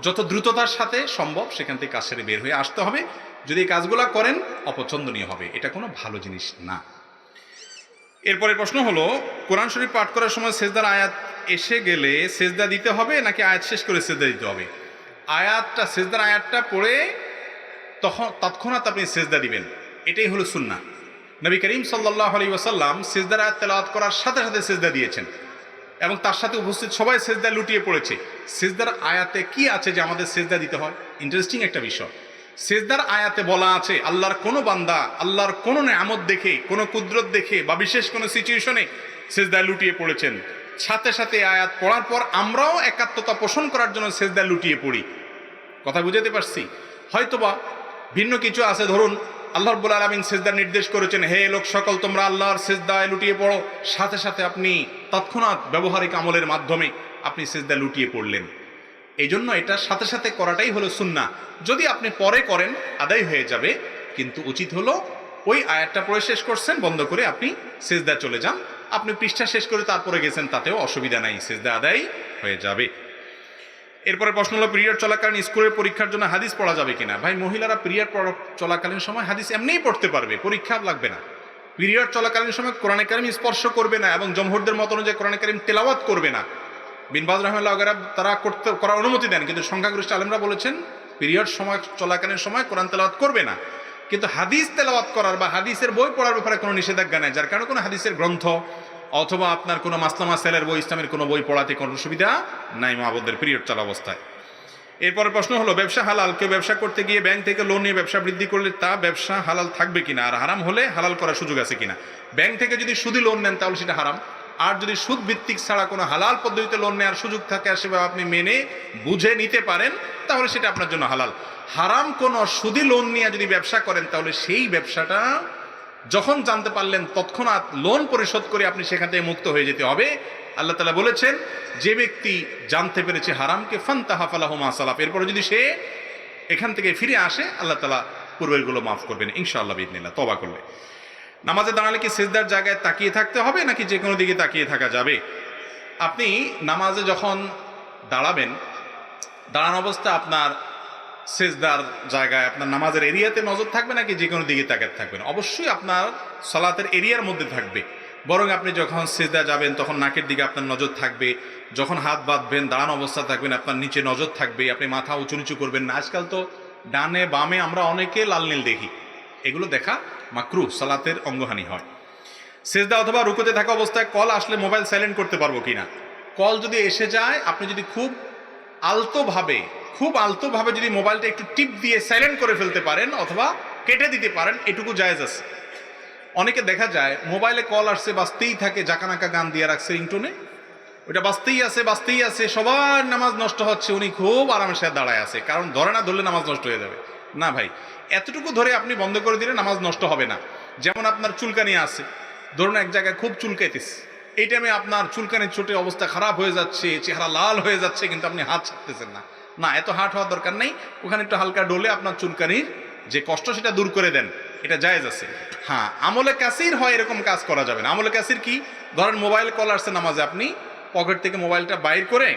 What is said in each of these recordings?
যত দ্রুততার সাথে সম্ভব সেখান থেকে কাজ সেরে বের হয়ে আসতে হবে। যদি এই কাজগুলো করেন অপছন্দনীয় হবে, এটা কোনো ভালো জিনিস না। এরপরে প্রশ্ন হলো, কোরআন শরীফ পাঠ করার সময় সেজদার আয়াত এসে গেলে সেজদা দিতে হবে নাকি আয়াত শেষ করে সেজদা দিতে হবে? সেজদার আয়াতটা পড়ে তৎক্ষণাৎ আপনি সেজদা দিবেন, এটাই হলো সুন্নাহ। নবী করিম সাল্লাল্লাহু আলাইহি ওয়াসাল্লাম সেজদার আয়াত তেলাওয়াত করার সাথে সাথে সেজদা দিয়েছেন এবং তার সাথে উপস্থিত সবাই সেজদা লুটিয়ে পড়েছে। সেজদার আয়াতে কি আছে যে আমাদের সেজদা দিতে হয়? ইন্টারেস্টিং একটা বিষয়। সেজদার আয়াতে বলা আছে আল্লাহর কোনো বান্দা আল্লাহর কোনো নেয়ামত দেখে, কোনো কুদরত দেখে বা বিশেষ কোনো সিচুয়েশনে সেজদা লুটিয়ে পড়েছেন, সাথে সাথে আয়াত পড়ার পর আমরাও একাত্মতা পোষণ করার জন্য সেজদা লুটিয়ে পড়ি। কথা বুঝাতে পারছি? হয়তোবা ভিন্ন কিছু আছে, ধরুন আল্লাহ রাব্বুল আলামিন সেজদার নির্দেশ করেছেন, হে লোক সকল তোমরা আল্লাহর সেজদায় লুটিয়ে পড়ো, সাথে সাথে আপনি তৎক্ষণাৎ ব্যবহারিক আমলের মাধ্যমে আপনি সেজদা লুটিয়ে পড়লেন। এই জন্য এটা সাথে সাথে করাটাই হলো সুন্নাহ। যদি আপনি পরে করেন আদায় হয়ে যাবে, কিন্তু উচিত হলো ওই আয়াতটা পড়ে শেষ করছেন, বন্ধ করে আপনি সেজদা চলে যান। আপনি পৃষ্ঠা শেষ করে তারপরে গেছেন, তাতেও অসুবিধা নাই, সেজদা আদায় হয়ে যাবে। এরপরে প্রশ্ন হলো, পিরিয়ড চলাকালীন স্কুলের পরীক্ষার জন্য হাদিস পড়া যাবে কিনা? ভাই, মহিলারা পিরিয়ড চলাকালীন সময় হাদিস এমনিই পড়তে পারবে, পরীক্ষা লাগবে না। পিরিয়ড চলাকালীন সময় কোরআনে কারিম স্পর্শ করবে না এবং জমহুরদের মত অনুযায়ী কোরআনে কারিম তেলাওয়াত করবে না। বিন বাজ রাহমাতুল্লাহ তারা করার অনুমতি দেন, কিন্তু সংখ্যাগরিষ্ঠ আলেমরা বলেছেন পিরিয়ড সময় চলাকালীন সময় কোরআন তেলাওয়াত করবে না। কিন্তু হাদিস তেলাওয়াত করার বা হাদিসের বই পড়ার ব্যাপারে কোনো নিষেধাজ্ঞা নেই, যার কারণে কোনো হাদিসের গ্রন্থ অথবা আপনার কোনো মাসলামা সেলের বই, ইসলামের কোনো বই পড়াতে কোনো সুবিধা নাই মা বোনদের পিরিয়ড চলা অবস্থায়। এরপরে প্রশ্ন হলো, ব্যবসা হালাল, কেউ ব্যবসা করতে গিয়ে ব্যাংক থেকে লোন নিয়ে ব্যবসা বৃদ্ধি করলে তা ব্যবসা হালাল থাকবে কিনা, আর হারাম হলে হালাল করার সুযোগ আছে কিনা? ব্যাংক থেকে যদি সুদি লোন নেন তাহলে সেটা হারাম, আর যদি সুদ ভিত্তিক ছাড়া কোনো হালাল পদ্ধতিতে লোন নেওয়ার সুযোগ থাকে আর সেভাবে আপনি মেনে বুঝে নিতে পারেন তাহলে সেটা আপনার জন্য হালাল। হারাম কোনো সুদি লোন নিয়ে যদি ব্যবসা করেন তাহলে সেই ব্যবসাটা যখন জানতে পারলেন তৎক্ষণাৎ লোন পরিশোধ করে আপনি সেখান থেকে মুক্ত হয়ে যেতে হবে। আল্লাহ তাআলা বলেছেন, যে ব্যক্তি জানতে পেরেছে হারামকে ফান্তাহা ফালাহু মা সালাফ, এরপরে যদি সে এখান থেকে ফিরে আসে আল্লাহ তাআলা পূর্বেরগুলো মাফ করবেন ইনশাআল্লাহ বিইذنিল্লাহ, তওবা করলে। নামাজে দাঁড়ালে কি সিজদার জায়গায় তাকিয়ে থাকতে হবে নাকি যে কোনো দিকে তাকিয়ে থাকা যাবে? আপনি নামাজে যখন দাঁড়াবেন, দাঁড়ানো অবস্থা আপনার সিজদার জায়গায় আপনার নামাজের এরিয়াতে নজর থাকবে নাকি যে কোনো দিকে তাকাতে থাকবেন? অবশ্যই আপনার সালাতের এরিয়ার মধ্যে থাকবে, বরং আপনি যখন সিজদা যাবেন তখন নাকের দিকে আপনার নজর থাকবে, যখন হাত বাঁধবেন দাঁড়ানো অবস্থা থাকবেন আপনার নিচে নজর থাকবে, আপনি মাথা উঁচু নিচু করবেন না। আজকাল তো ডানে বামে আমরা অনেকে লাল নীল দেখি, এগুলো দেখা মাকরুহ, সালাতের অঙ্গহানি হয়। সিজদা অথবা রুকুতে থাকা অবস্থায় কল আসলে মোবাইল সাইলেন্ট করতে পারবো কিনা? কল যদি এসে যায়, আপনি যদি খুব আলতোভাবে যদি মোবাইলটা একটু টিপ দিয়ে সাইলেন্ট করে ফেলতে পারেন অথবা কেটে দিতে পারেন, এটুকু জায়েজ আছে। অনেকে দেখা যায় মোবাইলে কল আসছে বাজতেই থাকে, জাকানাকা গান দিয়ে রাখছে রিংটোনে, ওইটা বাজতেই আছে, সবার নামাজ নষ্ট হচ্ছে, উনি খুব আরামের সাথে দাঁড়ায় আছে, কারণ ধরে না ধরলে নামাজ নষ্ট হয়ে যাবে। না ভাই, এতটুকু ধরে আপনি বন্ধ করে দিলে নামাজ নষ্ট হবে না। যেমন আপনার চুলকানি আছে, ধরুন এক জায়গায় খুব চুলকাইতেছে, এই টাইমে আপনার চুলকানির চোটে অবস্থা খারাপ হয়ে যাচ্ছে, চেহারা লাল হয়ে যাচ্ছে, কিন্তু আপনি হাত ছাড়তেছেন না, না এত হাট হওয়ার দরকার নেই, ওখানে একটু হালকা ডলে আপনার চুলকানির যে কষ্ট সেটা দূর করে দেন, এটা জায়েজ আছে। হ্যাঁ, আমলে কাসির হয় এরকম কাজ করা যাবে না। আমলে কাসির কি? ধরেন মোবাইল কল আসছে নামাজে, আপনি পকেট থেকে মোবাইলটা বাইর করে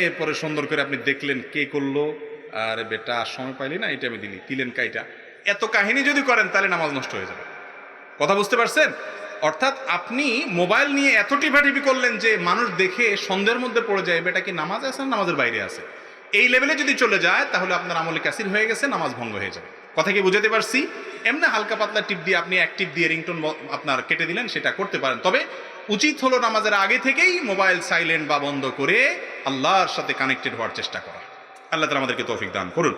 এরপরে সুন্দর করে আপনি দেখলেন কে করলো, আরে বেটা সময় পাইলি না, এটা আমি দিলেন কাইটা, এত কাহিনী যদি করেন তাহলে নামাজ নষ্ট হয়ে যাবে। কথা বুঝতে পারছেন? অর্থাৎ আপনি মোবাইল নিয়ে এত টিপাটিপি করলেন যে মানুষ দেখে সন্দেহের মধ্যে পড়ে যায় বেটা কি নামাজ আছে না নামাজের বাইরে আছে, এই লেভেলে যদি চলে যায় তাহলে আপনার আমলে কাসির হয়ে গেছে, নামাজ ভঙ্গ হয়ে যাবে। কথা কি বুঝাতে পারছি? এমনি হালকা পাতলা টিপ দিয়ে আপনি এক টিপ দিয়ে রিংটোন আপনার কেটে দিলেন, সেটা করতে পারেন, তবে উচিত হলো নামাজের আগে থেকেই মোবাইল সাইলেন্ট বা বন্ধ করে আল্লাহর সাথে কানেক্টেড হওয়ার চেষ্টা করা। আল্লাহ তাআলা আমাদেরকে তৌফিক দান করুন।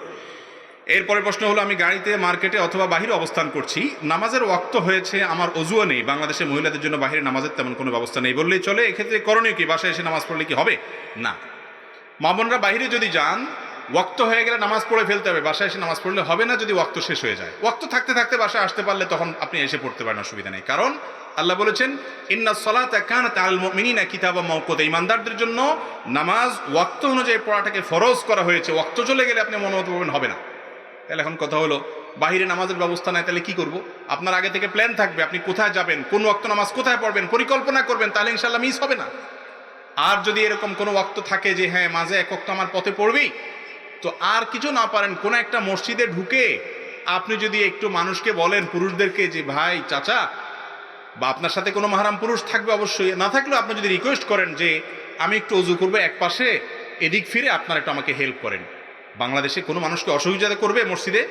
এরপরে প্রশ্ন হলো, আমি গাড়িতে, মার্কেটে অথবা বাহিরে অবস্থান করছি, নামাজের ওয়াক্ত হয়েছে, আমার অজুও নেই, বাংলাদেশে মহিলাদের জন্য বাহিরে নামাজের তেমন কোনো ব্যবস্থা নেই বললেই চলে, এক্ষেত্রে করণীয় কি? বাসায় এসে নামাজ পড়লে কি হবে? না, মা বোনরা বাহিরে যদি যান ওয়াক্ত হয়ে গেলে নামাজ পড়ে ফেলতে হবে, বাসায় এসে নামাজ পড়লে হবে না যদি ওয়াক্ত শেষ হয়ে যায়। ওয়াক্ত থাকতে থাকতে বাসায় আসতে পারলে তখন আপনি এসে পড়তে পারেন, অসুবিধা নেই, কারণ আল্লাহ বলেছেন ইন্নাস সালাতা কানাত আলাল মুমিনিনা কিতাবাম মাওকুতা, ঈমানদারদের জন্য নামাজ ওয়াক্ত অনুযায়ী পড়াটাকে ফরজ করা হয়েছে। ওয়াক্ত চলে গেলে আপনি মনোমত পাবেন হবে না। তাহলে এখন কথা হলো, বাহিরে নামাজের ব্যবস্থা নাই, তাহলে কি করব? আপনার আগে থেকে প্ল্যান থাকবে, আপনি কোথায় যাবেন, কোন ওয়াক্ত নামাজ কোথায় পড়বেন, পরিকল্পনা করবেন, তাহলে ইনশাআল্লাহ মিস হবে না। আর যদি এরকম কোনো ওয়াক্ত থাকে যে হ্যাঁ মাঝে এক ওয়াক্ত আমার পথে পড়বেই, তো আর কিছু না পারেন, কোনো একটা মসজিদে ঢুকে আপনি যদি একটু মানুষকে বলেন, পুরুষদেরকে, যে ভাই, চাচা, বা আপনার সাথে কোনো মাহরাম পুরুষ থাকবে অবশ্যই, না থাকলেও আপনি যদি রিকোয়েস্ট করেন যে আমি একটু অজু করবো এক পাশে, এদিক ফিরে আপনারা একটু আমাকে হেল্প করেন। বাংলাদেশে কোনো মানুষকে অসুবিধা করবে মসজিদে?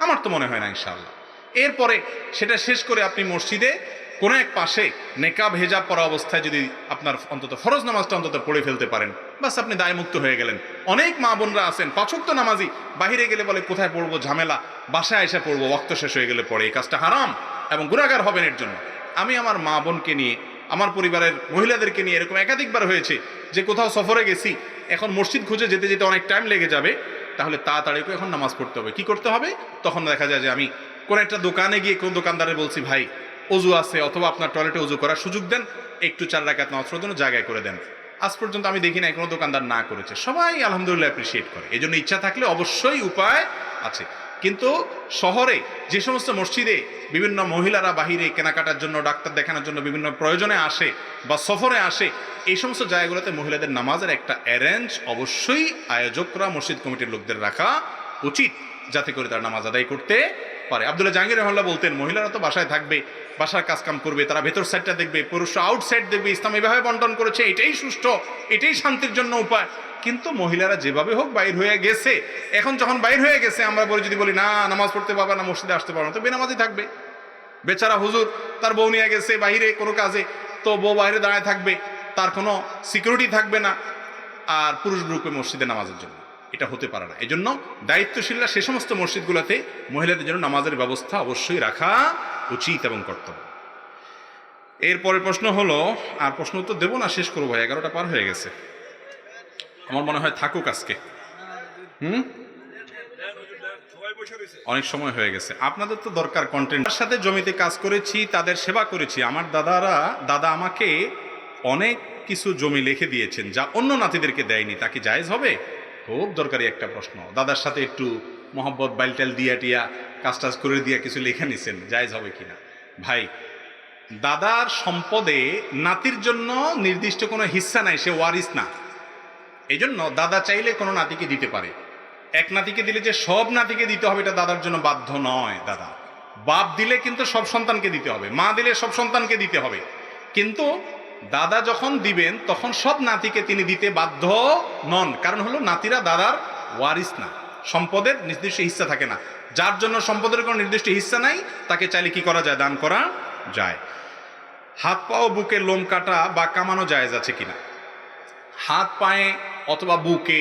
আমার তো মনে হয় না, ইনশাআল্লাহ। এরপরে সেটা শেষ করে আপনি মসজিদে কোনো এক পাশে নেকাব হেজাব পরা অবস্থায় যদি আপনার অন্তত ফরজ নামাজটা অন্তত পড়ে ফেলতে পারেন, বাস আপনি দায়মুক্ত হয়ে গেলেন। অনেক মা বোনরা আছেন 5 ওয়াক্ত নামাজি, বাহিরে গেলে বলে কোথায় পড়বো, ঝামেলা, বাসায় এসে পড়বো, ওয়াক্ত শেষ হয়ে গেলে পড়ে। এই কাজটা হারাম এবং গুনাহগার হবেন এর জন্য। আমি আমার মা বোনকে নিয়ে, আমার পরিবারের মহিলাদেরকে নিয়ে এরকম একাধিকবার হয়েছে যে কোথাও সফরে গেছি, এখন মসজিদ খুঁজে যেতে যেতে অনেক টাইম লেগে যাবে, তাহলে তাড়াতাড়ি করে এখন নামাজ পড়তে হবে। কি করতে হবে? তখন দেখা যায় যে আমি কোন একটা দোকানে গিয়ে কোন দোকানদারে বলছি, ভাই অজু আছে, অথবা আপনার টয়লেটে অজু করার সুযোগ দেন, একটু 4 রাকাত নামাজ পড়ার জন্য জায়গায় করে দেন। আজ পর্যন্ত আমি দেখি না কোনো দোকানদার না করেছে, সবাই আলহামদুলিল্লাহ অ্যাপ্রিসিয়েট করে। এই জন্য ইচ্ছা থাকলে অবশ্যই উপায় আছে। কিন্তু শহরে যে সমস্ত মসজিদে বিভিন্ন মহিলারা বাহিরে কেনাকাটার জন্য, ডাক্তার দেখানোর জন্য বিভিন্ন প্রয়োজনে আসে বা সফরে আসে, এই সমস্ত জায়গাগুলোতে মহিলাদের নামাজের একটা অ্যারেঞ্জ অবশ্যই আয়োজকরা, মসজিদ কমিটির লোকদের রাখা উচিত, যাতে করে তারা নামাজ আদায় করতে পারে। আব্দুল্লাহ জাহাঙ্গীর রহমাল্লাহ বলতেন, মহিলারা তো বাসায় থাকবে, বাসার কাজকাম করবে, তারা ভেতর সাইডটা দেখবে, পুরুষরা আউটসাইড দেখবে। ইসলাম এভাবে বন্টন করেছে, এটাই সুষ্ঠু, এটাই শান্তির জন্য উপায়। কিন্তু মহিলারা যেভাবে হোক বাইর হয়ে গেছে, এখন যখন বাইর হয়ে গেছে, আমরা যদি বলি না নামাজ পড়তে পারবে না, মসজিদে আসতে পারবে না, তো বেনামাজি থাকবে। বেচারা হুজুর তার বউ নিয়ে গেছে বাইরে কোনো কাজে, তো বউ বাইরে দাঁড়ায় থাকবে, তার কোনো সিকিউরিটি থাকবে না, আর পুরুষ গ্রুপে মসজিদে নামাজের জন্য। এটা হতে পারে না। এই জন্য দায়িত্বশীলরা সে সমস্ত মসজিদগুলোতে মহিলাদের জন্য নামাজের ব্যবস্থা অবশ্যই রাখা উচিত এবং কর্তব্য। এরপরে প্রশ্ন হলো, আর প্রশ্ন উত্তর দেবো না, শেষ করবো, 11টা পার হয়ে গেছে, আমার মনে হয় থাকুক আজকে। অনেক সময় হয়ে গেছে, আপনাদের তো দরকার কন্টেন্ট। তার সাথে জমিতে কাজ করেছি, তাদের সেবা করেছি। আমার দাদা আমাকে অনেক কিছু জমি লিখে দিয়েছেন, যা অন্য নাতিদেরকে দেয়নি। তা কি জায়েজ হবে? খুব দরকারি একটা প্রশ্ন। দাদার সাথে একটু মহব্বত বাইলটাল দিয়া টিয়া কাজ টাজ করে দিয়া কিছু লেখা নিছেন, জায়েজ হবে কিনা? ভাই, দাদার সম্পদে নাতির জন্য নির্দিষ্ট কোনো হিস্সা নাই, সে ওয়ারিস না। এই জন্য দাদা চাইলে কোনো নাতিকে দিতে পারে। এক নাতিকে দিলে যে সব নাতিকে দিতে হবে এটা দাদার জন্য বাধ্য নয়। দাদা বাপ দিলে কিন্তু সব সন্তানকে দিতে হবে, মা দিলে সব সন্তানকে দিতে হবে, কিন্তু দাদা যখন দিবেন তখন সব নাতিকে তিনি দিতে বাধ্য নন। কারণ হলো নাতিরা দাদার ওয়ারিস না, সম্পদের নির্দিষ্ট হিস্সা থাকে না। যার জন্য সম্পদের কোনো নির্দিষ্ট হিস্সা নাই, তাকে চাইলে কি করা যায়? দান করা যায়। হাত পা ও বুকে লোম কাটা বা কামানো জায়েজ আছে কিনা? হাত পায়ে অথবা বুকে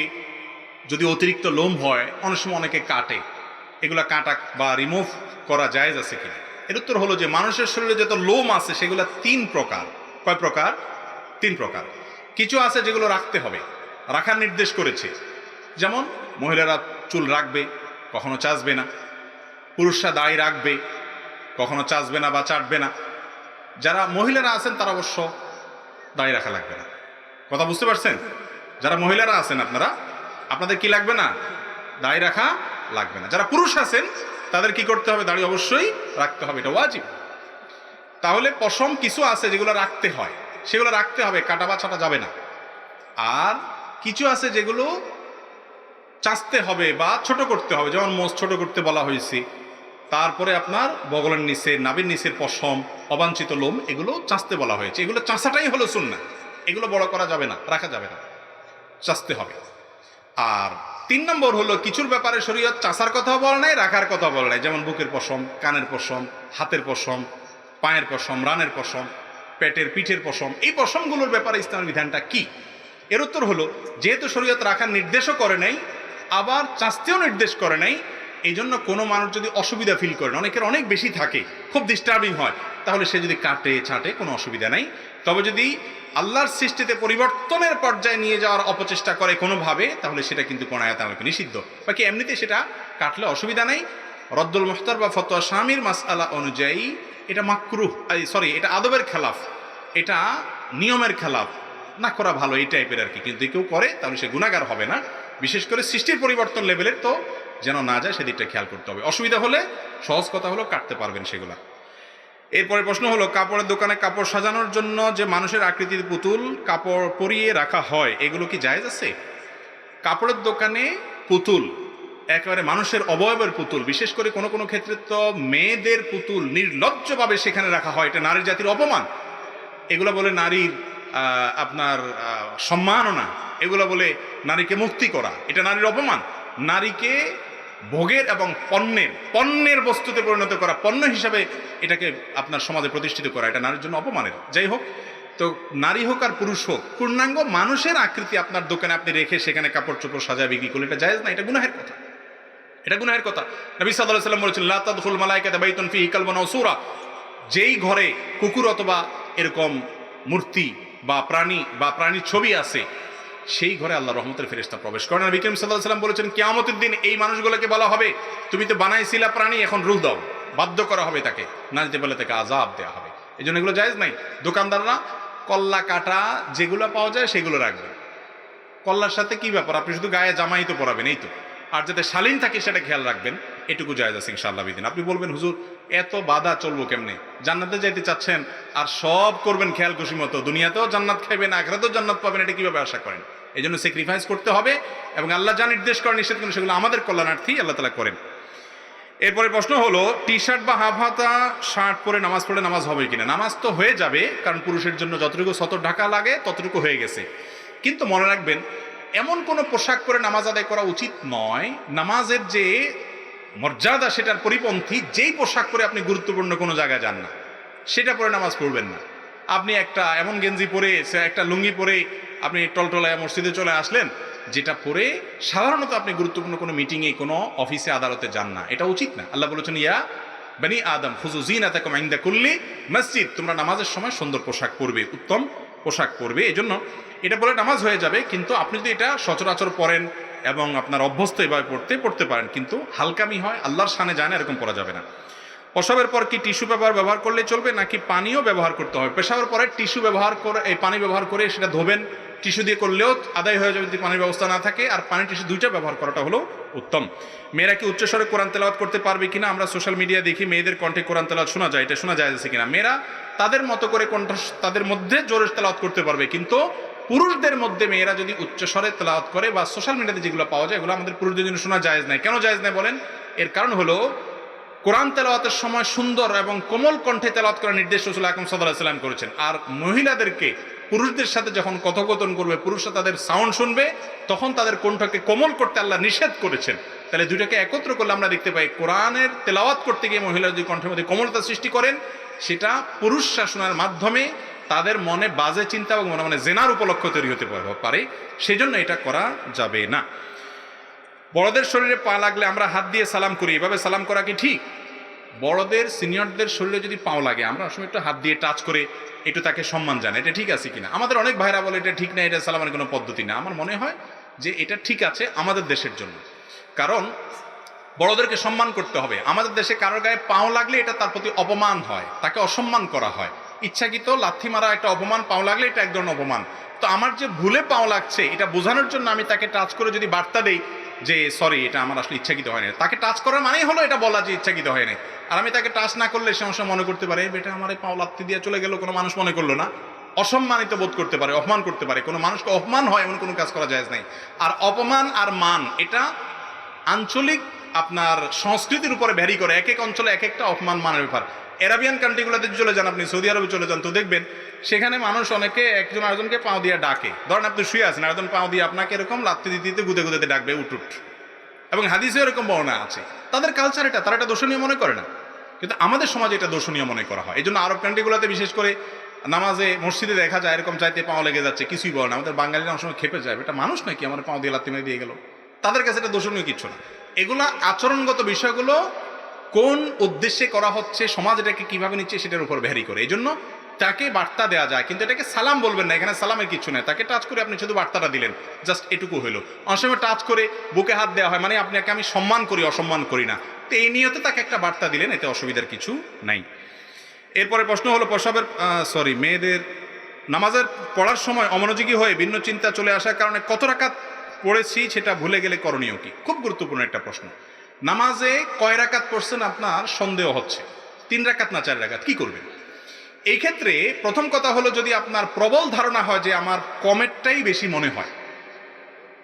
যদি অতিরিক্ত লোম হয়, অনেক সময় অনেকে কাটে, এগুলা কাটা বা রিমুভ করা জায়েজ আছে কিনা? এর উত্তর হলো যে মানুষের শরীরে যত লোম আছে সেগুলো 3 প্রকার। কয় প্রকার? 3 প্রকার। কিছু আছে যেগুলো রাখতে হবে, রাখার নির্দেশ করেছে, যেমন মহিলারা চুল রাখবে, কখনো চাচবে না। পুরুষরা দাড়ি রাখবে, কখনো চাচবে না বা চাটবে না। যারা মহিলারা আছেন তারা অবশ্য দাড়ি রাখা লাগবে না। কথা বুঝতে পারছেন? যারা মহিলারা আছেন আপনাদের কি লাগবে না? দাড়ি রাখা লাগবে না। যারা পুরুষ আছেন তাদের কি করতে হবে? দাড়ি অবশ্যই রাখতে হবে, এটা ওয়াজিব। তাহলে পশম কিছু আছে যেগুলো রাখতে হয়, সেগুলো রাখতে হবে, কাটা বা ছাটা যাবে না। আর কিছু আছে যেগুলো চাচতে হবে বা ছোট করতে হবে, যেমন মোষ ছোট করতে বলা হয়েছে। তারপরে আপনার বগলের নিচে, নাভির নিচের পশম, অবাঞ্ছিত লোম, এগুলো চাচতে বলা হয়েছে। এগুলো চাচাটাই হলো সুন্নাহ, এগুলো বড় করা যাবে না, রাখা যাবে না, চাচতে হবে। আর 3 নম্বর হলো, কিছুর ব্যাপারে শরীয়ত চাচার কথা বলে নাই, রাখার কথা বলে নাই, যেমন বুকের পশম, কানের পশম, হাতের পশম, পায়ের পশম, রানের পশম, পেটের পিঠের পশম। এই পশমগুলোর ব্যাপারে ইসলামের বিধানটা কি? এর উত্তর হলো, যেহেতু শরীয়ত রাখার নির্দেশও করে নাই, আবার চাচতেও নির্দেশ করে নাই, এই জন্য কোনো মানুষ যদি অসুবিধা ফিল করেন, অনেকের অনেক বেশি থাকে, খুব ডিস্টার্বিং হয়, তাহলে সে যদি কাটে ছাঁটে কোনো অসুবিধা নাই। তবে যদি আল্লাহর সৃষ্টিতে পরিবর্তনের পর্যায়ে নিয়ে যাওয়ার অপচেষ্টা করে কোনোভাবে, তাহলে সেটা কিন্তু কোন আয়াত আমাকে নিষিদ্ধ। বাকি এমনিতে সেটা কাটলে অসুবিধা নেই। রদ্দুল মুখতার বা ফতোয়া শামির মাসআলা অনুযায়ী এটা মাকরুহ, এটা আদবের খেলাফ, এটা নিয়মের খেলাফ, না করা ভালো, এই টাইপের আর কি। কিন্তু কেউ করে তাহলে সে গুনাহগার হবে না। বিশেষ করে সৃষ্টির পরিবর্তন লেভেলের তো যেন না যায় সেদিকটা খেয়াল করতে হবে। অসুবিধা হলে সহজ কথা হলো কাটতে পারবেন সেগুলা। এরপরে প্রশ্ন হলো, কাপড়ের দোকানে কাপড় সাজানোর জন্য যে মানুষের আকৃতির পুতুল কাপড় পরিয়ে রাখা হয়, এগুলো কি জায়েজ আছে? কাপড়ের দোকানে পুতুল, একেবারে মানুষের অবয়বের পুতুল, বিশেষ করে কোনো কোনো ক্ষেত্রে তো মেয়েদের পুতুল নির্লজ্জভাবে সেখানে রাখা হয়, এটা নারী জাতির অপমান। এগুলো বলে নারীর আপনার সম্মাননা, এগুলো বলে নারীকে মুক্তি করা, এটা নারীর অপমান। নারীকে ভোগের এবং পণ্যের বস্তুতে পরিণত করা, পণ্য হিসাবে এটাকে আপনার সমাজে প্রতিষ্ঠিত করা, এটা নারীর জন্য অপমানের। যাই হোক, তো নারী হোক আর পুরুষ হোক, পূর্ণাঙ্গ মানুষের আকৃতি আপনার দোকানে আপনি রেখে সেখানে কাপড় চোপড় সাজায় বিক্রি করলে এটা জায়েজ না, এটা গুনাহের কথা, এটা গুনাহের কথা। নবী সাল্লাল্লাহু আলাইহি ওয়াসাল্লাম বলেছেন, লা তাদখুল মালাইকাতু বাইতুন ফীহি কালবুন আও সূরা, যেই ঘরে কুকুর অথবা এরকম মূর্তি বা প্রাণীর ছবি আছে, সেই ঘরে আল্লাহ রহমতের ফেরেশতা প্রবেশ করেন। নবী করিম সাল্লাল্লাহু আলাইহি ওয়াসাল্লাম বলেছেন, কিয়ামতের দিন এই মানুষগুলোকে বলা হবে, তুমি তো বানাইছিলা প্রাণী, এখন রূহ দাও, বাধ্য করা হবে তাকে, না দিতে বলে তাকে আযাব দেওয়া হবে। এই জন্য এগুলো জায়েজ নাই। দোকানদাররা কল্লা কাটা যেগুলো পাওয়া যায় সেগুলো রাখবে। কল্লার সাথে কি ব্যাপার, আপনি শুধু গায়ে জামাই তো পরাবেন, এই তো, আর যাতে শালীন থাকে সেটা খেয়াল রাখবেন, এটুকু জায়েজ আছে ইনশাআল্লাহ বিদিন। আপনি বলবেন, হুজুর এত বাধা চলবো কেমনে, জান্নাতে যাইতে চাচ্ছেন আর সব করবেন খেয়াল খুশি মতো, দুনিয়াতেও জান্নাত খাইবেন আখিরাতেও জান্নাত পাবেন, এটা কিভাবে আশা করেন? এই জন্য স্যাক্রিফাইস করতে হবে, এবং আল্লাহ যা নির্দেশ করেন, নিষেধ করেন, সেগুলো আমাদের কল্যাণার্থী আল্লাহ তাআলা করেন। এরপরে প্রশ্ন হলো, টি শার্ট বা হাফ হাতা শার্ট পরে নামাজ পড়লে নামাজ হবে কিনা? নামাজ তো হয়ে যাবে, কারণ পুরুষের জন্য যতটুকু সতর ঢাকা লাগে ততটুকু হয়ে গেছে। কিন্তু মনে রাখবেন, এমন কোনো পোশাক পরে নামাজ আদায় করা উচিত নয়, নামাজের যে মর্যাদা সেটার পরিপন্থী যেই পোশাক পরে আপনি গুরুত্বপূর্ণ কোনো জায়গায় যান না, সেটা পরে নামাজ পড়বেন না। আপনি একটা এমন গেঞ্জি পরে, একটা লুঙ্গি পরে আপনি টলটলায় মসজিদে চলে আসলেন, যেটা পরে সাধারণত আপনি গুরুত্বপূর্ণ কোনো মিটিংয়ে, কোনো অফিসে, আদালতে যান না, এটা উচিত না। আল্লাহ বলেছেন, ইয়া বনি আদম খুযু যীনাতাকুম ইনদা কুল্লি মসজিদ, তোমরা নামাজের সময় সুন্দর পোশাক পরবে, উত্তম পোশাক পরবে। এই জন্য এটা বলে নামাজ হয়ে যাবে, কিন্তু আপনি যদি এটা সচরাচর পড়েন এবং আপনার অভ্যস্ত এভাবে পড়তে পারেন, কিন্তু হালকামি হয়, আল্লাহর শানে যায় না, এরকম পড়া যাবে না। প্রসাবের পর কি টিস্যু ব্যবহার করলে চলবে, নাকি পানিও ব্যবহার করতে হবে? পেশাবের পরে টিস্যু ব্যবহার করে, এই পানি ব্যবহার করে সেটা ধোবেন, টিস্যু দিয়ে করলেও আদায় হয়ে যাবে যদি পানির ব্যবস্থা না থাকে, আর পানি টিস্যু দুইটা ব্যবহার করাটা হলো উত্তম। মেয়েরা কি উচ্চস্বরে কোরআন তেলাওয়াত করতে পারবে কিনা? আমরা সোশ্যাল মিডিয়া দেখি মেয়েদের কণ্ঠে কোরআন তেলাওয়াত শোনা যায়, এটা শোনা যায় আছে কিনা? মেয়েরা তাদের মতো করে কণ্ঠ, তাদের মধ্যে জোরে তেলাওয়াত করতে পারবে, কিন্তু পুরুষদের মধ্যে মেয়েরা যদি উচ্চস্বরে তেলাওয়াত করে বা সোশ্যাল মিডিয়াতে যেগুলো পাওয়া যায়, এগুলো আমাদের পুরুষদের জন্য শোনা জায়েজ নাই। কেন জায়েজ নাই বলেন? এর কারণ হলো, কোরআন তেলাওয়াতের সময় সুন্দর এবং কোমল কণ্ঠে তেলাওয়াত করার নির্দেশ রাসূল আকরাম সাল্লাল্লাহু আলাইহি ওয়াসাল্লাম করেছেন। আর মহিলাদেরকে পুরুষদের সাথে যখন কথোপকথন করবে, পুরুষরা তাদের সাউন্ড শুনবে, তখন তাদের কণ্ঠকে কোমল করতে আল্লাহ নিষেধ করেছেন। তাহলে দুইটাকে একত্র করলে আমরা দেখতে পাই, কোরআনের তেলাওয়াত করতে গিয়ে মহিলারা যদি কণ্ঠের মধ্যে কোমলতা সৃষ্টি করেন, সেটা পুরুষ শাসনের মাধ্যমে তাদের মনে বাজে চিন্তা এবং মনে মনে জেনার উপলক্ষ তৈরি হতে পারে, সেজন্য এটা করা যাবে না। বড়দের শরীরে পা লাগলে আমরা হাত দিয়ে সালাম করি, এভাবে সালাম করা কি ঠিক? বড়দের, সিনিয়রদের শরীরে যদি পাও লাগে, আমরা আসলে একটু হাত দিয়ে টাচ করে একটু তাকে সম্মান জানাই, এটা ঠিক আছে কিনা? আমাদের অনেক ভাইরা বলে এটা ঠিক না, এটা সালামের কোনো পদ্ধতি না। আমার মনে হয় যে এটা ঠিক আছে আমাদের দেশের জন্য, কারণ বড়দেরকে সম্মান করতে হবে। আমাদের দেশে কারোর গায়ে পাও লাগলে এটা তার প্রতি অপমান হয়, তাকে অসম্মান করা হয়, ইচ্ছাকৃত লাথি মারা একটা অপমান, পাও লাগলে এটা এক ধরনের অপমান। তো আমার যে ভুলে পাও লাগছে, এটা বোঝানোর জন্য আমি তাকে টাচ করে যদি বার্তা দেই যে সরি, এটা আমার আসলে ইচ্ছাকৃত হয় না, তাকে টাচ করার মানেই হলো এটা বলা যে ইচ্ছাকৃত হয় না। আর আমি তাকে টাচ না করলে সে সময় মনে করতে পারে, বেটা আমার এই পাও লাথি দিয়ে চলে গেল, কোনো মানুষ মনে করলো না, অসম্মানিত বোধ করতে পারে, অপমান করতে পারে। কোনো মানুষকে অপমান হয় এমন কোনো কাজ করা জায়েজ নাই। আর অপমান আর মান, এটা আঞ্চলিক আপনার সংস্কৃতির উপরে ভ্যারি করে, এক এক অঞ্চলে এক একটা অপমান মানের ব্যাপার। আরাবিয়ান কান্ট্রিগুলোতে চলে যান আপনি, সৌদি আরবে চলে যান, তো দেখবেন সেখানে মানুষ অনেকে একজন আরেকজনকে পাও দিয়ে ডাকে। ধরেন আপনি শুয়ে আছেন, আরেকজন পাও দিয়ে আপনাকে এরকম লাথি দিতে দিতে গুদে গুদেতে ডাকবে, উঠ উঠ, এবং হাদিসে এরকম বর্ণনা আছে। তাদের কালচার এটা, তারা এটা দর্শনীয় মনে করে না, কিন্তু আমাদের সমাজে এটা দর্শনীয় মনে করা হয়। এই জন্য আরব কান্ট্রিগুলোতে বিশেষ করে নামাজে, মসজিদে দেখা যায় এরকম চাইতে পাও লেগে যাচ্ছে, কিছুই বলে না। আমাদের বাঙালিরা অনেক সময় খেপে যায়, এটা মানুষ নাকি আমার পাও দিয়ে লাথি মেরে দিয়ে গেল। তাদের কাছে এটা দর্শনীয় কিছু না। এগুলা আচরণগত বিষয়গুলো কোন উদ্দেশ্যে করা হচ্ছে, সমাজ এটাকে কিভাবে নিচ্ছে, সেটার উপর ভ্যারি করে। এই জন্য তাকে বার্তা দেওয়া যায়, কিন্তু এটাকে সালাম বলবেন না, এখানে সালামের কিছু নেই। তাকে টাচ করে আপনি শুধু বার্তাটা দিলেন, জাস্ট এটুকু হইলো। অনেক সময় টাচ করে বুকে হাত দেওয়া হয়, মানে আপনাকে আমি সম্মান করি, অসম্মান করি না। তো এই নিয়তে তাকে একটা বার্তা দিলেন, এতে অসুবিধার কিছু নাই। এরপরে প্রশ্ন হলো, মেয়েদের নামাজের পড়ার সময় অমনোযোগী হয়ে ভিন্ন চিন্তা চলে আসার কারণে কত রাকাত পড়েছি সেটা ভুলে গেলে করণীয় কি? খুব গুরুত্বপূর্ণ একটা প্রশ্ন। নামাজে কয় রাকাত পড়ছেন আপনার সন্দেহ হচ্ছে, 3 রাকাত না 4 রাকাত, কি করবেন? এই ক্ষেত্রে প্রথম কথা হলো, যদি আপনার প্রবল ধারণা হয় যে আমার কমেরটাই বেশি মনে হয়,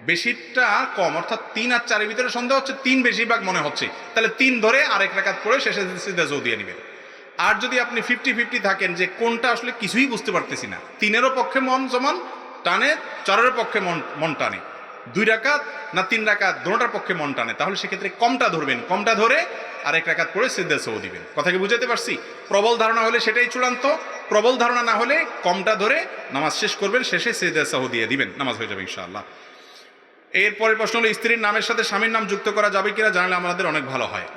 বেশিটা কম, অর্থাৎ 3 আর 4-এর ভিতরে সন্দেহ হচ্ছে 3 বেশিরভাগ মনে হচ্ছে, তাহলে 3 ধরে আরেক রাকাত পড়ে শেষে সিজদা সহু দিয়ে নেবেন। আর যদি আপনি 50-50 থাকেন যে কোনটা আসলে কিছুই বুঝতে পারতেছি না, 3-এরও পক্ষে মন সমান টানে, 4-এর পক্ষে মন টানে, 2 রাকাত না 3 রাকাত দুটোটার পক্ষে মন টানে, তাহলে সেক্ষেত্রে কমটা ধরবেন, কমটা ধরে আরেক রাকাত পড়ে সিজদা সহু দিবেন। কথা কি বুঝাতে পারছি? প্রবল ধারণা হলে সেটাই চূড়ান্ত, প্রবল ধারণা না হলে কমটা ধরে নামাজ শেষ করবেন, শেষে সিজদা সহু দিয়ে দিবেন, নামাজ হয়ে যাবে ইনশাআল্লাহ। এরপরের প্রশ্ন হলো স্ত্রীর নামের সাথে স্বামীর নাম যুক্ত করা যাবে কিনা, জানলে আমাদের অনেক ভালো হয়।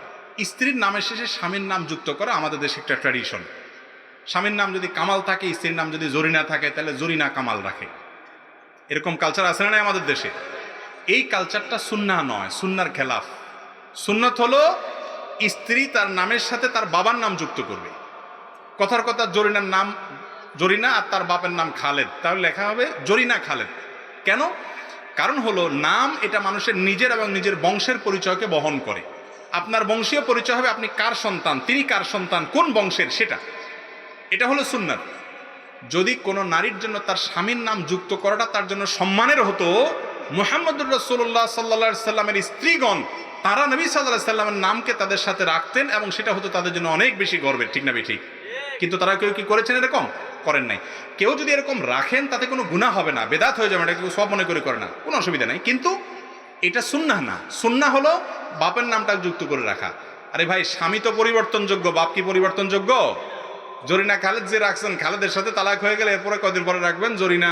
স্ত্রীর নামের শেষে স্বামীর নাম যুক্ত করা আমাদের দেশে একটা ট্র্যাডিশন। স্বামীর নাম যদি কামাল থাকে, স্ত্রীর নাম যদি জরিনা থাকে, তাহলে জরিনা কামাল রাখে, এরকম কালচার আছে না আমাদের দেশে? এই কালচারটা সুন্নাহ নয়, সুন্নার খেলাফ। সুন্নাত হলো স্ত্রী তার নামের সাথে তার বাবার নাম যুক্ত করবে। কথার কথা জরিনার নাম জরিনা আর তার বাপের নাম খালেদ, তাহলে লেখা হবে জরিনা খালেদ। কেন? কারণ হলো নাম এটা মানুষের নিজের এবং নিজের বংশের পরিচয়কে বহন করে। আপনার বংশীয় পরিচয় হবে আপনি কার সন্তান, তিনি কার সন্তান, কোন বংশের, সেটা, এটা হলো সুন্নাত। যদি কোনো নারীর জন্য তার স্বামীর নাম যুক্ত করাটা তার জন্য সম্মানের হতো, মুহাম্মদুর রাসূলুল্লাহ সাল্লাল্লাহু আলাইহি সাল্লামের স্ত্রীগণ তারা নবী সাল্লাল্লাহু আলাইহি সাল্লামের নামকে তাদের সাথে রাখতেন এবং সেটা হতো তাদের জন্য অনেক বেশি গর্বের, ঠিক না ঠিক? কিন্তু তারা কেউ কি করেছেন? এরকম করেন নাই। কেউ যদি এরকম রাখেন তাতে কোনো গুনাহ হবে না, বেদাত হয়ে যাবে, এটা কেউ সব মনে করে না, কোনো অসুবিধা নাই, কিন্তু এটা সুন্নাহ না। সুন্নাহ হলো বাপের নামটা যুক্ত করে রাখা। আরে ভাই, স্বামী তো পরিবর্তনযোগ্য, বাপ কি পরিবর্তনযোগ্য? জরিনা খালেদ যে রাখছেন, খালেদের সাথে তালাক হয়ে গেলে এরপরে কদিন পরে রাখবেন জরিনা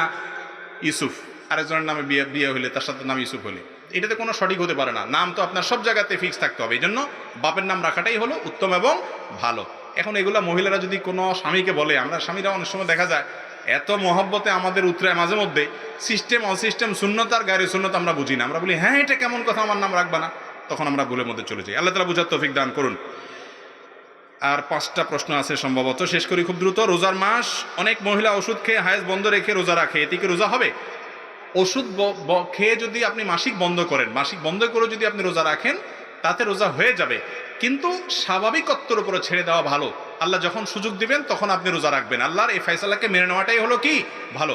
ইউসুফ, আরেকজনের নামে বিয়ে হলে তার সাথে নাম ইউসুফ হলে, এটাতে কোনো সঠিক হতে পারে না। নাম তো আপনার সব জায়গাতে ফিক্স থাকতে হবে, এই জন্য বাপের নাম রাখাটাই হলো উত্তম এবং ভালো। এখন এগুলা মহিলারা যদি কোনো স্বামীকে বলে, আমরা স্বামীরা অনেক সময় দেখা যায় এত মহব্বতে আমাদের উতরায় মাঝে মধ্যে, সিস্টেম অসিস্টেম শূন্যতা আর গায়ের শূন্যতা আমরা বুঝি না, আমরা বলি হ্যাঁ এটা কেমন কথা, আমার নাম রাখবা না, তখন আমরা ভুলের মধ্যে চলে যাই। আল্লাহ তাআলা বুঝার তৌফিক দান করুন। আর 5টা প্রশ্ন আছে সম্ভবত, শেষ করি খুব দ্রুত। রোজার মাস, অনেক মহিলা ওষুধ খেয়ে হায়েজ বন্ধ রেখে রোজা রাখে, এতে কি রোজা হবে? ওষুধ খেয়ে যদি আপনি মাসিক বন্ধ করেন, মাসিক বন্ধ করে যদি আপনি রোজা রাখেন, তাতে রোজা হয়ে যাবে, কিন্তু স্বাভাবিকত্বের উপরে ছেড়ে দেওয়া ভালো। আল্লাহ যখন সুযোগ দিবেন তখন আপনি রোজা রাখবেন, আল্লাহর এই ফয়সালাকে মেনে নেওয়াটাই হলো কি ভালো।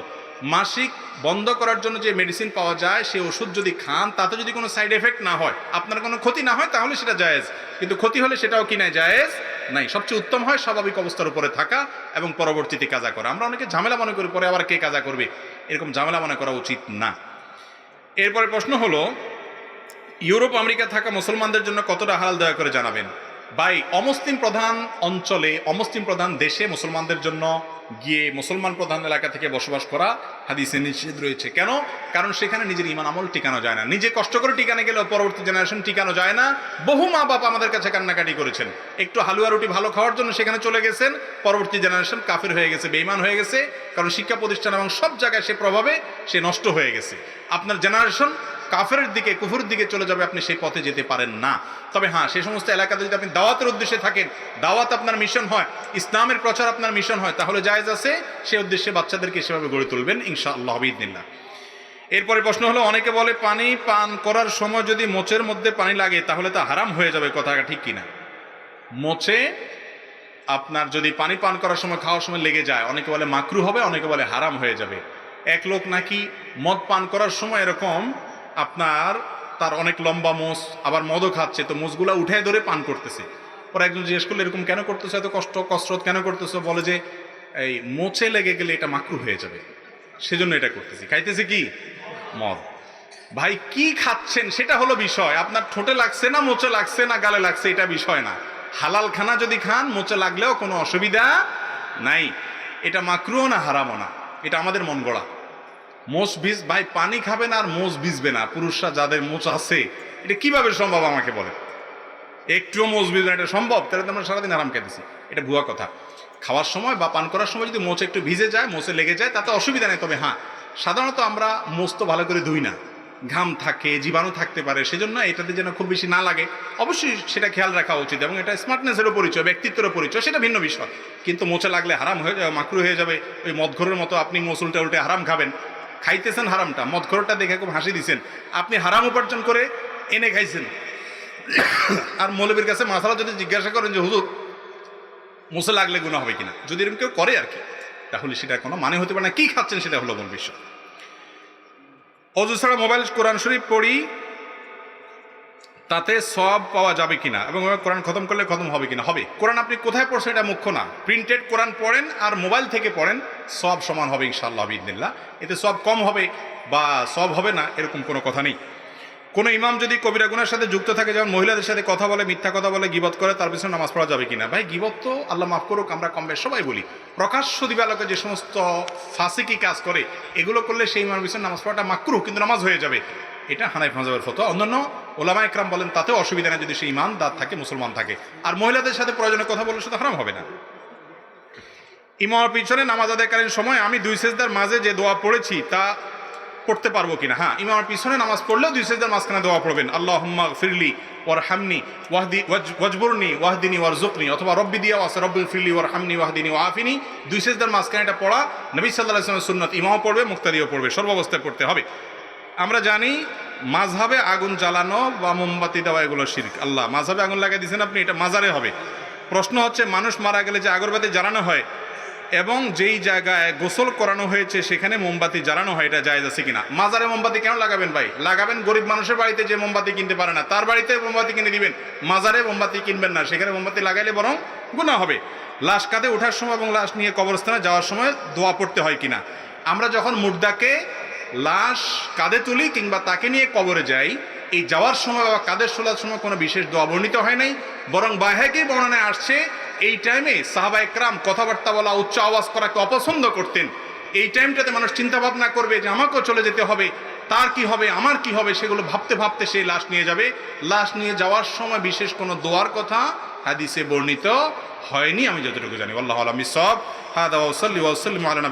মাসিক বন্ধ করার জন্য যে মেডিসিন পাওয়া যায়, সেই ওষুধ যদি খান, তাতে যদি কোনো সাইড এফেক্ট না হয়, আপনার কোনো ক্ষতি না হয়, তাহলে সেটা জায়েজ, কিন্তু ক্ষতি হলে সেটাও কি নাই, জায়েজ নাই। সবচেয়ে উত্তম হয় স্বাভাবিক অবস্থার উপরে থাকা এবং পরবর্তীতে কাজা করা। আমরা অনেকে ঝামেলা মনে করি, পরে আবার কে কাজা করবে, এরকম ঝামেলা মনে করা উচিত না। এরপরে প্রশ্ন হলো, ইউরোপ আমেরিকা থাকা মুসলমানদের জন্য কতটা হালাল, দয়া করে জানাবেন। ভাই, অমুসলিম প্রধান অঞ্চলে, অমুসলিম প্রধান দেশে মুসলমানদের জন্য গিয়ে মুসলমান প্রধান এলাকা থেকে বসবাস করা হাদিসে নিষেধ রয়েছে। কেন? কারণ সেখানে নিজের ইমান আমল টিকানো যায় না, নিজে কষ্ট করে টিকানো গেলেও পরবর্তী জেনারেশন টিকানো যায় না। বহু মা বাবা আমাদের কাছে কান্নাকাটি করেছেন, একটু হালুয়া রুটি ভালো খাওয়ার জন্য সেখানে চলে গেছেন, পরবর্তী জেনারেশন কাফের হয়ে গেছে, বেঈমান হয়ে গেছে, কারণ শিক্ষা প্রতিষ্ঠান এবং সব জায়গায় সে প্রভাবে সে নষ্ট হয়ে গেছে। আপনার জেনারেশন কাফেরের দিকে, কুফরের দিকে চলে যাবে, আপনি সেই পথে যেতে পারেন না। তবে হ্যাঁ, সেই সমস্ত এলাকাতে যদি আপনি দাওয়াতের উদ্দেশ্যে থাকেন, দাওয়াত আপনার মিশন হয়, ইসলামের প্রচার আপনার মিশন হয়, তাহলে জায়েজ আছে, সেই উদ্দেশ্যে বাচ্চাদেরকে সেভাবে গড়ে তুলবেন ইনশাআল্লাহ বিইذনিল্লাহ। এরপরে প্রশ্ন হলো, অনেকে বলে পানি পান করার সময় যদি মোচের মধ্যে পানি লাগে তাহলে তা হারাম হয়ে যাবে, কথাটা ঠিক কিনা? মোচে আপনার যদি পানি পান করার সময়, খাওয়ার সময় লেগে যায়, অনেকে বলে মাকরু হবে, অনেকে বলে হারাম হয়ে যাবে। এক লোক নাকি মদ পান করার সময় এরকম আপনার তার অনেক লম্বা মোষ, আবার মদও খাচ্ছে, তো মোষগুলা উঠে ধরে পান করতেছে। পরে একজন জিজ্ঞেস করলে এরকম কেন করতেছে, এত কসরত কেন করতেছে? বলে যে এই মোচে লেগে গেলে এটা মাকরু হয়ে যাবে, সেজন্য এটা করতেছি। খাইতেছে কি? মদ। ভাই, কি খাচ্ছেন সেটা হলো বিষয়, আপনার ঠোঁটে লাগছে না মোচে লাগছে না গালে লাগছে, এটা বিষয় না। হালাল খানা যদি খান, মোচে লাগলেও কোনো অসুবিধা নাই, এটা মাকরুও না হারামও না, এটা আমাদের মন গড়া। মোষ বীজ, ভাই পানি খাবে না আর মোষ ভিজবে না, পুরুষরা যাদের মোচ আছে, এটা কিভাবে সম্ভব আমাকে বলে? একটুও মোষ ভিজবে না, এটা সম্ভব? তাহলে তো আমরা সারাদিন আরাম খেতেছি, এটা ভুয়া কথা। খাওয়ার সময় বা পান করার সময় যদি মোচ একটু ভিজে যায়, মোচে লেগে যায়, তাতে অসুবিধা নেই। তবে হ্যাঁ, সাধারণত আমরা মোচ তো ভালো করে ধুই না, ঘাম থাকে, জীবাণু থাকতে পারে, সেজন্য এটাতে যেন খুব বেশি না লাগে, অবশ্যই সেটা খেয়াল রাখা উচিত, এবং এটা স্মার্টনেসেরও পরিচয়, ব্যক্তিত্বেরও পরিচয়, সেটা ভিন্ন বিষয়। কিন্তু মোচে লাগলে হারাম হয়ে যাবে, মাকরু হয়ে যাবে। ওই মদঘরের মতো আপনি মোচ উল্টে উল্টে হারাম খাবেন, খাইতেছেন হারামটা, মদঘরটা দেখে খুব হাসি দিচ্ছেন, আপনি হারাম উপার্জন করে এনে খাইছেন। আর মৌলবীর কাছে মাসালা যদি জিজ্ঞাসা করেন যে হুজুর মোচে লাগলে গুনাহ হবে কিনা, যদি এরকম কেউ করে আর কি, তাহলে সেটা কোনো মানে হতে পারে না। কি খাচ্ছেন সেটা হলো মূল বিষয়। অজু ছাড়া মোবাইল কোরআন শরীফ পড়ি, তাতে সওয়াব পাওয়া যাবে কিনা, এবং কোরআন খতম করলে খতম হবে কিনা? হবে। কোরআন আপনি কোথায় পড়ছেন এটা মুখ্য না, প্রিন্টেড কোরআন পড়েন আর মোবাইল থেকে পড়েন, সওয়াব সমান হবে ইনশাআল্লাহ বিইذনিল্লাহ। এতে সওয়াব কম হবে বা সওয়াব হবে না এরকম কোনো কথা নেই। কোনো ইমাম যদি কবিরা গুনার সাথে যুক্ত থাকে, যেমন মহিলাদের সাথে কথা বলে, মিথ্যা কথা বলে, গীবত করে, তার পিছনে নামাজ পড়া যাবে কিনা? ভাই, গীবত তো আল্লাহ মাফ করুক, আমরা কম বেশ সবাই বলি। প্রকাশ্য দিবালোকে যে সমস্ত ফাসিকি কাজ করে, এগুলো করলে সেই ইমামের পিছনে নামাজ পড়াটা মাকরুহ, কিন্তু নামাজ হয়ে যাবে। এটা হানাফি মাযহাবের ফতোয়া। অন্যান্য ওলামা ইকরাম বলেন তাতেও অসুবিধা নেই, যদি সে ঈমানদার থাকে, মুসলমান থাকে। আর মহিলাদের সাথে প্রয়োজনে কথা বললে সেটা হারাম হবে না। ইমামের পিছনে নামাজ আদায়কালীন সময় আমি দুই সেজদার মাঝে যে দোয়া পড়েছি তা পড়তে পারবো কিনা? হ্যাঁ, ইমামের পিছনে নামাজ পড়লেও দুই সেজদার মাঝখানে দোয়া পড়বেন, আল্লাহুম্মা গফিরলি ওয়ারহামনি ওয়াজবুরনি ওয়াহদিনি ওয়ারযুকনি, অথবা রব্বি দিয়া ওয়াস রব্বিল ফিরলি ওয়ারহামনি ওয়াহদিনি ওয়াআফিনি। দুই সেজদার মাঝখানে এটা পড়া নবী সাল্লাল্লাহু আলাইহি ওয়াসাল্লামের সুন্নাত। ইমামও পড়বে, মুক্তাদিও পড়বে, সর্বাবস্থায় পড়তে হবে। আমরা জানি মাযহাবে আগুন জ্বালানো বা মোমবাতি দেওয়া এগুলো শিরক। আল্লাহ মাযহাবে আগুন লাগিয়ে দিয়েছেন আপনি, এটা মাজারে হবে। প্রশ্ন হচ্ছে, মানুষ মারা গেলে যে আগরবাতি জ্বালানো হয় এবং যেই জায়গায় গোসল করানো হয়েছে সেখানে মোমবাতি জ্বালানো হয়, এটা জায়েজ আছে কিনা? মাজারে মোমবাতি কেন লাগাবেন ভাই? লাগাবেন গরিব মানুষের বাড়িতে যে মোমবাতি কিনতে পারে না, তার বাড়িতে মোমবাতি কিনে দিবেন। মাজারে মোমবাতি কিনবেন না, সেখানে মোমবাতি লাগাইলে বরং গুনাহ হবে। লাশ কাঁধে ওঠার সময় এবং লাশ নিয়ে কবরস্থানে যাওয়ার সময় দোয়া পড়তে হয় কিনা? আমরা যখন মুর্দাকে লাশ কাঁধে তুলি কিংবা তাকে নিয়ে কবরে যাই, এই যাওয়ার সময় বা কাঁধের শোলার সময় কোনো বিশেষ দোয়া বর্ণিত হয় নাই, বরং বাইহাকীর বর্ণনায় আসছে এই টাইমে সাহাবা একরাম কথাবার্তা বলা, উচ্চ আওয়াজ করাকে অপছন্দ করতেন। এই টাইমটাতে মানুষ চিন্তা ভাবনা করবে যে আমাকেও চলে যেতে হবে, তার কি হবে, আমার কি হবে, সেগুলো ভাবতে ভাবতে সেই লাশ নিয়ে যাবে। লাশ নিয়ে যাওয়ার সময় বিশেষ কোনো দোয়ার কথা হাদিসে বর্ণিত হয়নি, আমি যতটুকু জানি। আল্লাহু আ'লাম বিস-সাওয়াব। হাদা ওয়া সাল্লি ওয়া সাল্লিমু আলা নবী।